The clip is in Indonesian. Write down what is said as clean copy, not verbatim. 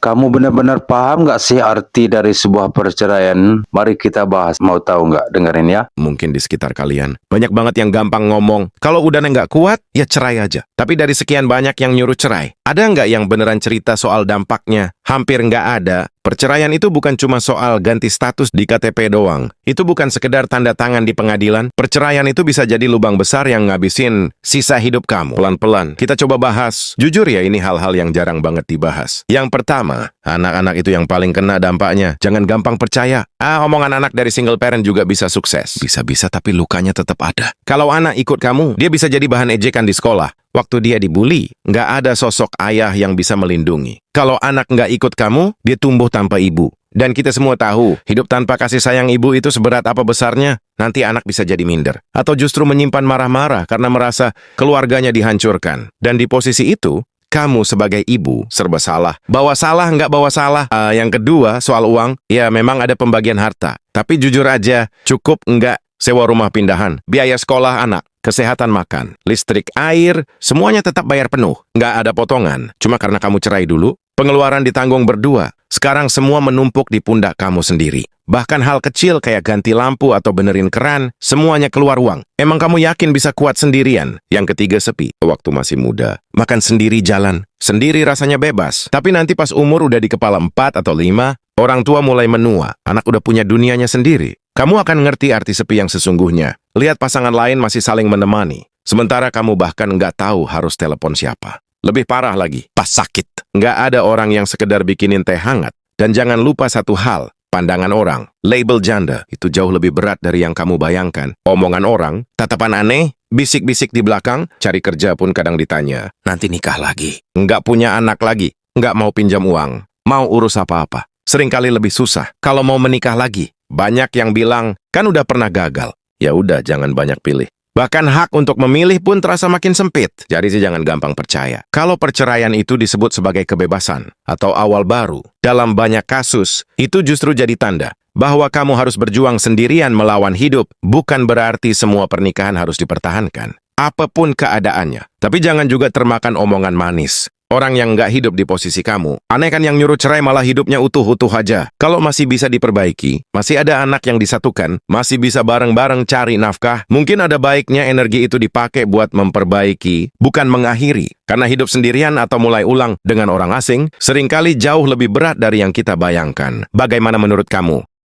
Kamu benar-benar paham nggak sih arti dari sebuah perceraian? Mari kita bahas. Mau tahu nggak? Dengerin ya. Mungkin di sekitar kalian banyak banget yang gampang ngomong, kalau udah nggak kuat, ya cerai aja. Tapi dari sekian banyak yang nyuruh cerai, ada nggak yang beneran cerita soal dampaknya? Hampir nggak ada. Perceraian itu bukan cuma soal ganti status di KTP doang. Itu bukan sekedar tanda tangan di pengadilan. Perceraian itu bisa jadi lubang besar yang ngabisin sisa hidup kamu. Pelan-pelan, kita coba bahas. Jujur ya, ini hal-hal yang jarang banget dibahas. Yang pertama, anak-anak itu yang paling kena dampaknya. Jangan gampang percaya. Omongan anak dari single parent juga bisa sukses. Bisa-bisa tapi lukanya tetap ada. Kalau anak ikut kamu, dia bisa jadi bahan ejekan di sekolah. Waktu dia dibully, nggak ada sosok ayah yang bisa melindungi. Kalau anak nggak ikut kamu, dia tumbuh tanpa ibu. Dan kita semua tahu, hidup tanpa kasih sayang ibu itu seberat apa besarnya. Nanti anak bisa jadi minder. Atau justru menyimpan marah-marah karena merasa keluarganya dihancurkan. Dan di posisi itu, kamu sebagai ibu serba salah. Bawa salah nggak bawa salah. Yang kedua, soal uang, ya memang ada pembagian harta. Tapi jujur aja, cukup nggak sewa rumah pindahan, biaya sekolah anak, kesehatan makan, listrik, air, semuanya tetap bayar penuh. Nggak ada potongan. Cuma karena kamu cerai dulu, pengeluaran ditanggung berdua. Sekarang semua menumpuk di pundak kamu sendiri. Bahkan hal kecil kayak ganti lampu atau benerin keran, semuanya keluar uang. Emang kamu yakin bisa kuat sendirian? Yang ketiga, sepi. Waktu masih muda, makan sendiri, jalan sendiri, rasanya bebas. Tapi nanti pas umur udah di kepala 4 atau 5, orang tua mulai menua, anak udah punya dunianya sendiri. Kamu akan ngerti arti sepi yang sesungguhnya. Lihat pasangan lain masih saling menemani. Sementara kamu bahkan nggak tahu harus telepon siapa. Lebih parah lagi, pas sakit. Nggak ada orang yang sekedar bikinin teh hangat. Dan jangan lupa satu hal, pandangan orang, label janda, itu jauh lebih berat dari yang kamu bayangkan. Omongan orang, tatapan aneh, bisik-bisik di belakang, cari kerja pun kadang ditanya. Nanti nikah lagi. Nggak punya anak lagi. Nggak mau pinjam uang. Mau urus apa-apa. Seringkali lebih susah kalau mau menikah lagi. Banyak yang bilang, kan udah pernah gagal. Ya udah, jangan banyak pilih. Bahkan hak untuk memilih pun terasa makin sempit. Jadi sih jangan gampang percaya. Kalau perceraian itu disebut sebagai kebebasan atau awal baru, dalam banyak kasus, itu justru jadi tanda bahwa kamu harus berjuang sendirian melawan hidup. Bukan berarti semua pernikahan harus dipertahankan. Apapun keadaannya. Tapi jangan juga termakan omongan manis. Orang yang nggak hidup di posisi kamu, aneh kan yang nyuruh cerai malah hidupnya utuh-utuh aja. Kalau masih bisa diperbaiki, masih ada anak yang disatukan, masih bisa bareng-bareng cari nafkah, mungkin ada baiknya energi itu dipakai buat memperbaiki, bukan mengakhiri. Karena hidup sendirian atau mulai ulang dengan orang asing, seringkali jauh lebih berat dari yang kita bayangkan. Bagaimana menurut kamu?